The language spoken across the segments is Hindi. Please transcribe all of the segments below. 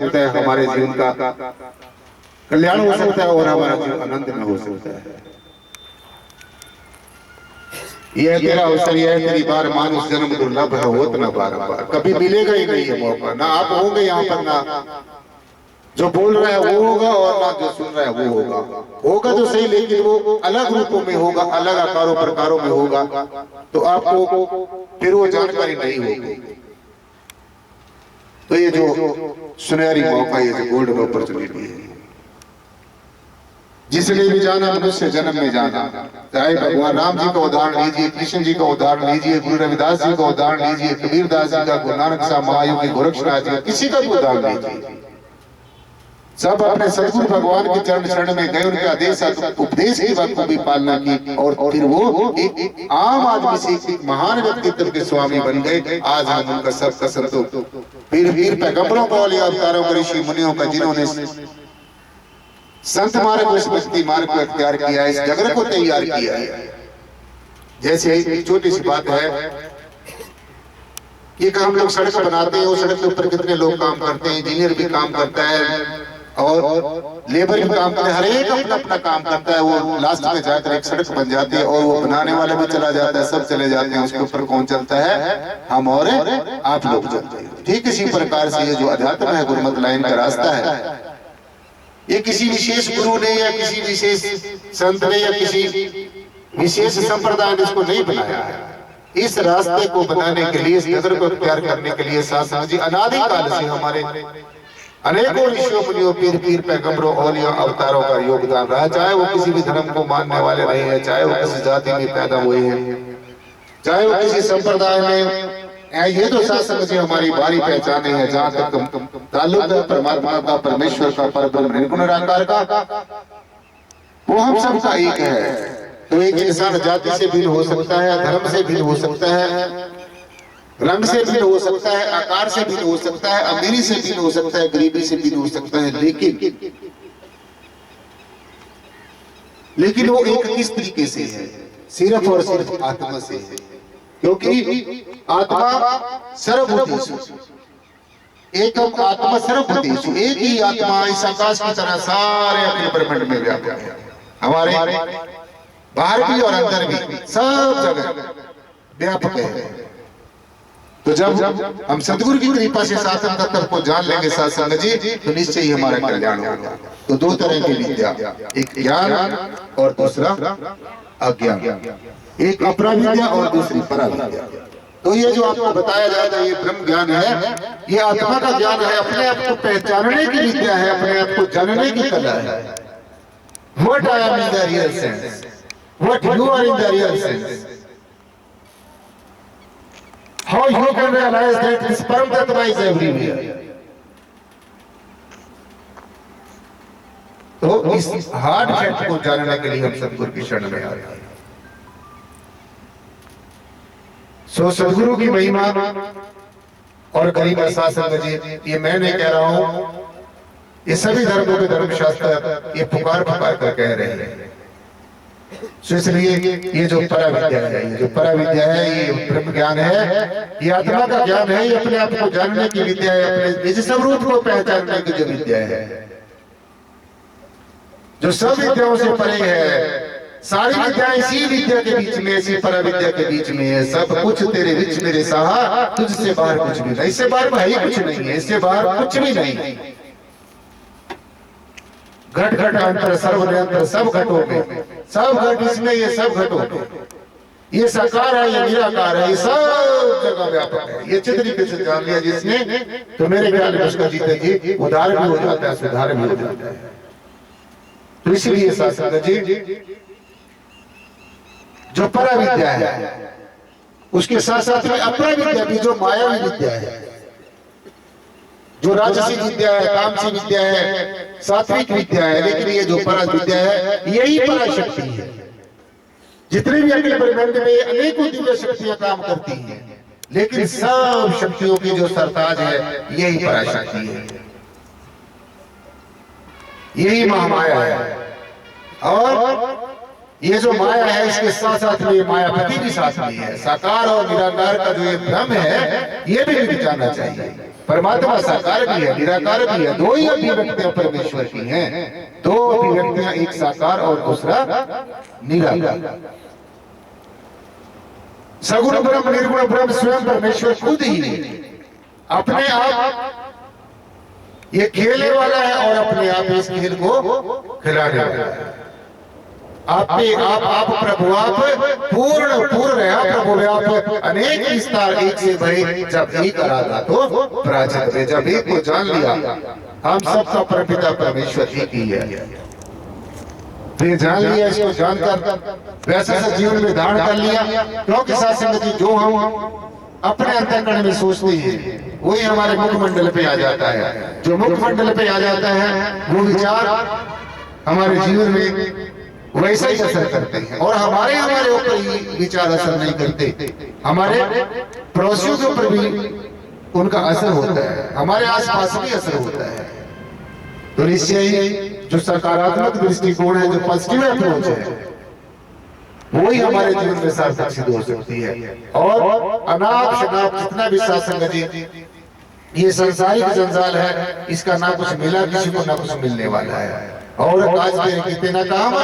सकता है, हमारे जीवन का कल्याण हो सकता है और हमारा जीवन आनंद में हो सकता है। यह तेरा अवसर, यह तेरी बार, मानुष जन्म दुर्लभ है, होत न बार बार। कभी मिलेगा ही नहीं ये मौका, ना आप होंगे यहाँ पर, ना जो बोल रहा है वो होगा और ना जो सुन रहा है वो होगा। होगा तो सही, लेकिन वो अलग रूपों में होगा, अलग आकारों प्रकारों में होगा, तो आपको फिर वो जानकारी नहीं होगी। तो ये जो सुनहरी मौका, ये जो गोल्डन अपॉर्चुनिटी है, जिसने भी जाना मनुष्य जन्म में जाना, चाहे भगवान राम जी का उदाहरण लीजिए, कृष्ण जी का उदाहरण लीजिए, गुरु रविदास जी का उदाहरण लीजिए, कबीरदास जी का, गुरु नानक साहब महायुगी गोरक्षनाथ जी, किसी का भी उदाहरण लीजिए, सब अपने सदगुरु भगवान के चरण शरण में गए, उनके आदेश उपदेश की बात को भी पालना की, और फिर वो एक आम आदमी से एक महान व्यक्तित्व के स्वामी बन गए। आज हम उनका सबका संतो पीर पैगंबरों को, अवतारों को, ऋषि मुनियों का, जिन्होंने संत मार्ग को, भक्ति मार्ग को अख्तियार किया है, इस जगत को तैयार किया है। जैसे एक छोटी सी बात है कि हम लोग सड़क बनाते हैं, उस सड़क के ऊपर कितने लोग काम करते हैं, इंजीनियर भी काम करता है और लेबर भी काम करता है, हर एक अपना अपना काम करता है। वो लास्ट में जाकर एक सड़क बन जाती है और वो बनाने वाला भी चला जाता है, सब चले जाते हैं, उसके ऊपर कौन चलता है? हम और आप लोग चलते हैं। ठीक इसी प्रकार से ये जो अध्यात्म है, गुरुमत लाइन का रास्ता है, ये किसी विशेष गुरु ने या किसी विशेष संत ने या किसी विशेष संप्रदाय ने इसको नहीं बनाया है। इस रास्ते को बनाने के लिए, इस नगर को अख्तियार करने के लिए शास्त्र जी अनादिकाल से हमारे अनेकों ऋषियों मुनियों, पीर पैगंबरों, औलिया, अवतारों का योगदान रहा। चाहे वो किसी भी धर्म को मानने वाले नहीं है, चाहे वो किसी जाति में पैदा हुए हैं, चाहे वो किसी संप्रदाय में, ये तो शास्त्र जी हमारी बारी पहचाने हैं। जहाँ तक ताल्लुक है परमात्मा का, परमेश्वर का, परब्रह्म निर्गुण निराकार का, वो हम सबका एक है। तो एक इंसान जाति से भिन्न हो सकता है, धर्म से भिन्न हो सकता है, रंग से भिन्न हो सकता है, आकार से भिन्न हो सकता है, अमीरी से भिन्न हो सकता है, गरीबी से भिन्न हो सकता है, लेकिन वो एक किस तरीके से है? सिर्फ और सिर्फ आत्मा से है। क्योंकि आत्मा सर्वभूतेषु, एकम आत्मा सर्वभूतेषु, एक ही आत्मा इस आकाश की तरह सारे अपने ब्रह्मांड में व्याप्त है, हमारे बाहर भी और अंदर भी, सब जगह व्यापक है। तो जब हम सदगुरु की कृपा से शासन तत्व को जान लेंगे सत्संग जी, तो निश्चय ही हमारा कल्याण होगा। तो दो तरह की विद्या, एक ज्ञान और दूसरा अज्ञान, एक अपरा विद्या और दूसरी परा विद्या। तो ये जो आपको बताया जाता है, ये ब्रह्म ज्ञान है, ये आत्मा का ज्ञान है, अपने आप को पहचानने की विद्या है, अपने आप को जानने की कला है। What I am in the real sense, what you are in the real sense, how you can realize that this Param Tattva is everywhere. तो इस हार्ड फैक्ट को जानने के लिए हम सदगुरु की शरण में आ रहे हैं। सो सदगुरु की महिमा और गरिमा शासन जी, ये मैं नहीं कह रहा हूं, ये सभी धर्मों के धर्मशास्त्र ये पुकार कर कह रहे हैं। सो इसलिए ये जो परा विद्या है, ये जो परा विद्या है, ये ब्रह्म ज्ञान है, ये आत्मा का ज्ञान है, ये अपने आप को जानने की विद्या है, अपने निज स्वरूप को पहचानने की जो विद्या है, जो सब विद्याओं से परे है। सारी विद्या इसी विद्या के बीच में, इसी परा विद्या के बीच में है। सब कुछ तेरे बीच मेरे साहा, तुझसे बाहर कुछ भी नहीं, इससे बाहर भाई कुछ नहीं है, इससे बाहर कुछ भी नहीं। घट घट अंतर सर्व निरंतर, सब घटों में सब घट, इसमें ये सब घटों में, ये साकार है, ये निराकार है, ये सब जगह व्यापक है। ये अच्छे तरीके से जान लिया जिसने, तो मेरे ख्याल में उसका जिंदगी उद्धार भी हो जाता है, सुधार भी हो जाता है। तो इसलिए शास्त्र जी जो परा विद्या है, उसके साथ साथ में अपरा विद्या भी, जो मायावी विद्या है, जो राजसी विद्या है, तामसी विद्या है, सात्विक विद्या है, लेकिन ये जो परा विद्या है, यही परा शक्ति है। जितने भी अगले ब्रह्मांड में अनेकों दिव्य शक्तियां काम करती हैं, लेकिन सब शक्तियों की जो सरताज है, यही परा शक्ति है, यही महामाया है। और ये जो माया है, इसके साथ साथ में मायापति भी साथ में है। साकार और निराकार का जो ये भ्रम है, ये भी जानना चाहिए। परमात्मा साकार भी है, निराकार भी है। दो ही अभिव्यक्तियां परमेश्वर की हैं, दो अभिव्यक्तियां, एक साकार और दूसरा निराकार। सगुण ब्रह्म, निर्गुण ब्रह्म, स्वयं परमेश्वर खुद ही अपने आप ये खेलने वाला है और अपने आप इस खेल को खिलाने वाला है। आप प्रभु आप पूर्ण रहा प्रभु आप अनेक विस्तार एक से भय, जब एक आराधा तो प्राचीन में, जब एक को जान लिया, हम सबका परमपिता परमेश्वर एक ही है। फिर जान लिया, इसको जानकर वैसे से जीवन में धारण कर लिया, क्योंकि साथ संगत जी जो हम अपने अंतःकरण में सोचते हैं वही हमारे मुखमंडल पे आ जाता है। जो मुखमंडल पे आ जाता है वो विचार हमारे जीवन में वैसा ही असर करते हैं, और हमारे ऊपर ही विचार असर नहीं करते, हमारे पड़ोसियों के ऊपर भी उनका असर होता है, हमारे आसपास भी असर होता है। तो निश्चय ही जो सकारात्मक दृष्टिकोण है, जो पॉजिटिव अप्रोच है, वही हमारे जीवन में सार्थक सिद्ध हो सकती है। और अनाप शनाप जितना भी सत्संग जी, ये संसारिक जंजाल है, इसका ना कुछ मिला किसी को, ना कुछ मिलने वाला है। और आज मेरे कहते ना काम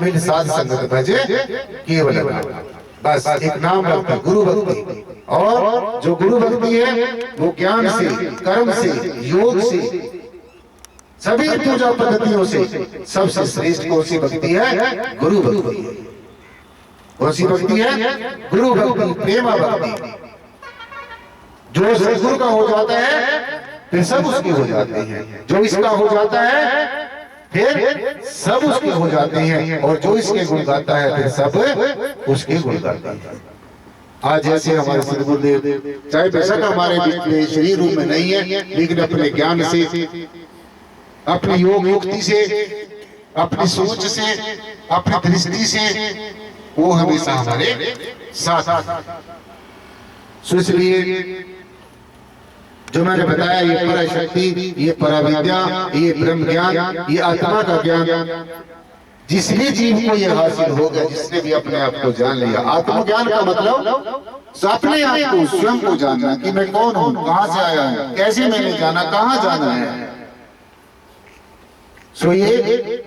मिल साध संगत भजे केवल, बस एक नाम भक्ति, गुरु भक्ति। और जो गुरु भक्ति है वो ज्ञान से, कर्म से, योग से, सभी पूजा पद्धतियों से सबसे श्रेष्ठ कौन सी भक्ति है? गुरु भक्ति। कौन सी भक्ति है? गुरु भक्ति, प्रेमा भक्ति। जो सदगुरु का हो जाता है फिर सब उसके हो जाते हैं, जो इसका हो जाता है फिर सब उसके हो जाते हैं, और जो इसके गुण गाता है फिर सब उसके गुण गाते हैं। आज जैसे हमारे सदगुरुदेव, चाहे बेशक हमारे बीच में शरीर रूप में नहीं है, लेकिन अपने ज्ञान से, अपनी योग युक्ति से, अपनी सोच से, अपनी दृष्टि से वो हमेशा हमारे साथ। इसलिए जो मैंने बताया, ये पराशक्ति, ये पराविद्या, ये ब्रह्म ज्ञान, ये आत्मा का ज्ञान, जिस भी जीव को ये हासिल हो गया, जिसने भी अपने आप को जान लिया। आत्मज्ञान का मतलब अपने आप को, स्वयं को जानना कि मैं कौन हूं, कहां से आया हूं, कैसे मैंने जाना, कहां जाना है। सो ये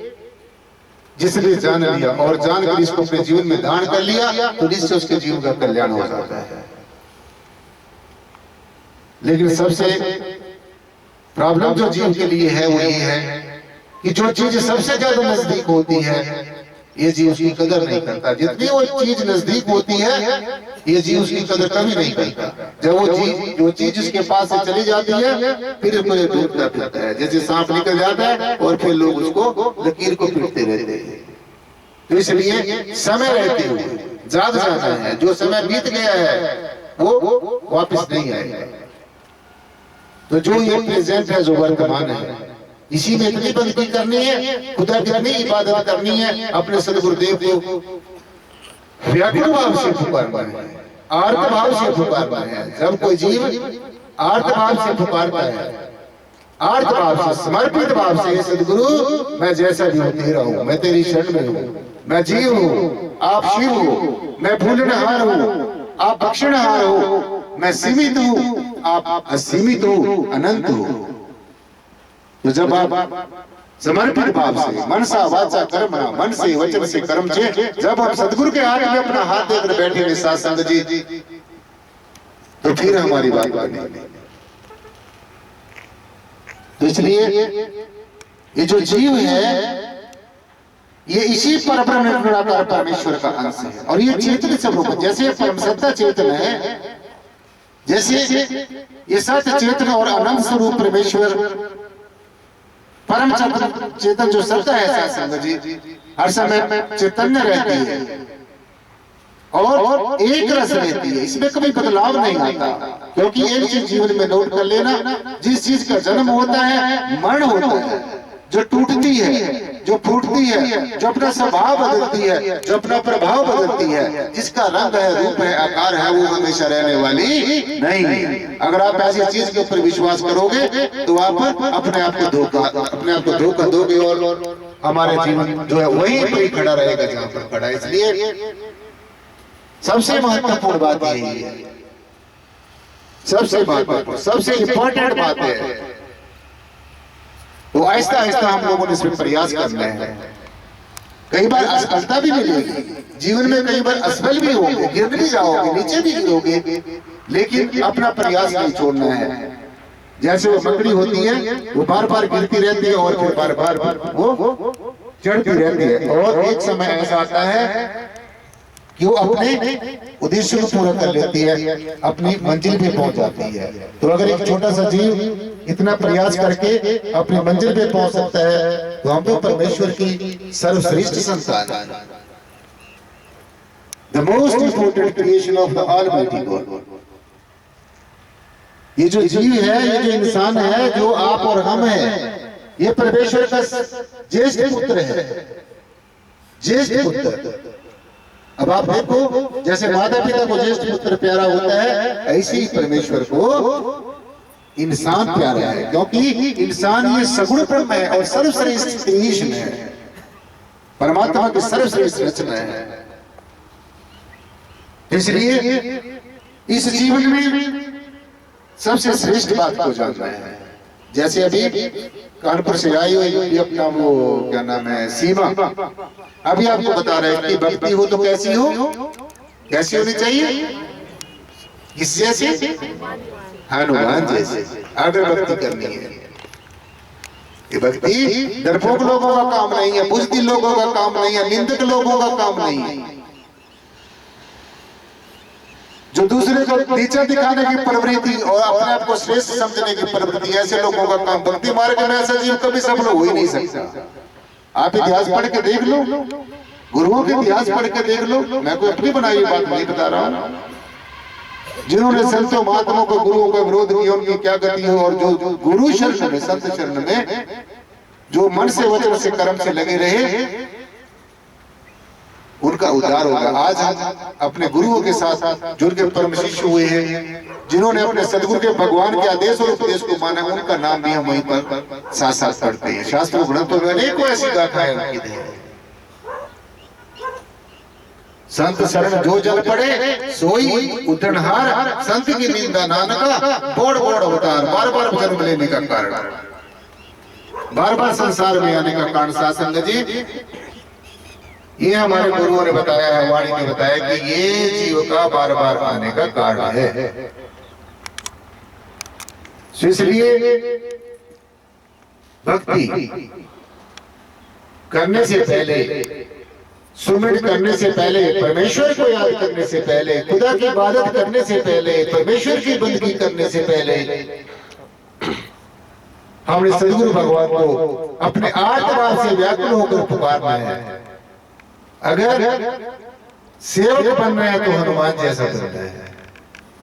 जिसने जान लिया और जानकर इसको अपने जीवन में धारण कर लिया, तो निश्चय उसके जीवन का कल्याण हो जाता है। लेकिन सबसे प्रॉब्लम जो जीव के लिए है वो ये है कि जो चीज सबसे ज्यादा नजदीक होती है, ये जीव उसकी कदर नहीं करता। जितनी वो चीज नजदीक होती है, ये जीव उसकी कदर कभी नहीं करता। जब वो चीज, जो चीज उसके पास से चली जाती है, फिर पूरे ढूंढता फिरता है, जैसे सांप निकल जाता है और फिर लोग उसको लकीर को पीटते रहते हैं। तो इसलिए समय रहते हुए ज्यादा जाना है, जो समय बीत गया है वो वापस नहीं आएगा। तो जो ये प्रेजेंट है, जो वर्तमान है, इसी में इतनी बंदगी करनी है, खुदा की इतनी इबादत करनी है, अपने सदगुरुदेव को व्याकुल भाव से पुकारना है, आर्त भाव से पुकारना है। जब कोई जीव आर्त भाव से पुकारता है, आर्त भाव से, समर्पित भाव से, सदगुरु मैं जैसा भी हूं तेरा हूं, मैं तेरी शरण में हूं, मैं जीव हूं, आप शिव हो, मैं भूलनहार हूं, आप बख्शनहार हो, मैं सीमित हूं, आप असीमित हो, अनंत हो। तो जब आप समर्पित भाव से, मनसा वाचा कर्मणा, मन से, वचन से, कर्म से, जब हम सदगुरु के हाथ में अपना हाथ देकर बैठेंगे साथ संगत जी, तो फिर हमारी बात बनेगी। तो इसलिए ये जो जीव है, ये इसी परब्रह्म निर्गुणाकार परमेश्वर का अंश है, और ये चेतन स्वरूप, जैसे परम सत्ता चेतन है, जैसे ये सत्य चेतन और अनंत स्वरूप परमेश्वर परम चेतन जो सत्ता है साथ संगत जी, हर समय चैतन्य रहती है और एक रस रहती है, इसमें कभी बदलाव नहीं आता। क्योंकि एक चीज जीवन में नोट कर लेना, जिस चीज का जन्म होता है, मरण होता है, जो टूटती है, जो फूटती है, जो अपना स्वभाव बदलती है, जो अपना प्रभाव बदलती है, जिसका रंग है, रूप है, आकार है, वो हमेशा रहने वाली नहीं। अगर आप ऐसी चीज के ऊपर विश्वास करोगे तो आप अपने आप को धोखा दोगे, और हमारे जीवन जो है वहीं पर ही खड़ा रहेगा जहां पर खड़ा है। इसलिए सबसे महत्वपूर्ण बात यही है, सबसे महत्वपूर्ण, सबसे इंपॉर्टेंट बात है। तो आहिस्ता आहिस्ता हम लोगों ने इसमें प्रयास करना है। कई बार असफलता भी मिलेगी जीवन में, कई बार असफल भी होंगे, गिर भी जाओगे, नीचे भी गिरोगे, लेकिन अपना प्रयास नहीं छोड़ना है। जैसे वो मकड़ी होती है, वो बार बार गिरती रहती है और फिर बार बार वो चढ़ती रहती है, और एक समय ऐसा आता है कि वो अपने उद्देश्य को पूरा कर लेती है, अपनी मंजिल पे पहुंच जाती है। तो अगर एक छोटा सा जीव इतना प्रयास करके अपनी मंजिल पे पहुंच सकता है, तो हम तो परमेश्वर की सर्वश्रेष्ठ संतान हैं। The most important creation of the almighty God. ये जो जीव है, ये जो इंसान है, जो आप और हम हैं, ये परमेश्वर का ज्येष्ठ पुत्र है, ज्येष्ठ पुत्र। अब आप देखो, जैसे माता पिता को ज्येष्ठ पुत्र प्यारा होता है, ऐसे ही परमेश्वर को इंसान प्यारा है, क्योंकि इंसान ये सगुण ब्रह्म है और सर्वश्रेष्ठ क्रिएशन है, परमात्मा की सर्वश्रेष्ठ रचना है। इसलिए इस जीवन में सबसे श्रेष्ठ बात को जानना है। जैसे अभी कानपुर से आई हुई अपना वो क्या नाम है, सीमा, अभी आपको बता रहे हैं कि भक्ति हो तो कैसी हो, कैसी होनी चाहिए, किस जैसे, हनुमान जैसे अगर भक्ति करनी है। ये भक्ति डरपोक लोगों का काम नहीं है, बुज़दिल लोगों का काम नहीं है, निंदक लोगों का काम नहीं है, जो दूसरे को नीचा दिखाने की प्रवृत्ति और अपने आप को श्रेष्ठ समझने की प्रवृत्ति, ऐसे लोगों का काम। भक्ति मार्ग में ऐसा जीव कभी सफल हो ही नहीं सकता। आप इतिहास पढ़ के देख लो, गुरुओं के इतिहास पढ़ के देख लो, मैं कोई अपनी बनाई हुई बात नहीं बता रहा हूं। जिन्होंने संतों महात्माओं को, गुरुओं का विरोध किया, उनकी क्या गति हो, और जो गुरु शरण में, संत शरण में जो मन से, वचन से, कर्म से लगे रहे, उनका उद्धार होगा। आज हम अपने गुरुओं के साथ जुड़ के परम शिष्य हुए हैं, जिन्होंने अपने सदगुरु के भगवान के आदेश और उपदेश को माना, उनका नाम भी हम वहीं पर साथ साथ पढ़ते हैं। शास्त्रों ग्रंथों में अनेकों ऐसी गाथाएं उनकी दी हैं। संत शरण जो जल पड़े सोई उतरनहार, संत की निंदा नानका बोड़ बोड़ अवतार। बार बार जन्म लेने का कारण, बार बार संसार में आने का कारण सासंग जी, ये हमारे गुरुओं ने बताया है, वाणी ने बताया कि ये जीव का बार बार आने का कारण है। इसलिए भक्ति करने से पहले, सुमिरन करने से पहले, परमेश्वर को याद करने से पहले, खुदा की इबादत करने से पहले, परमेश्वर की बंदगी करने से पहले, हमने सदगुरु भगवान को अपने आत्मा से व्याकुल होकर पुकारना है। अगर सेवक बनना है तो हनुमान जैसा बनना है।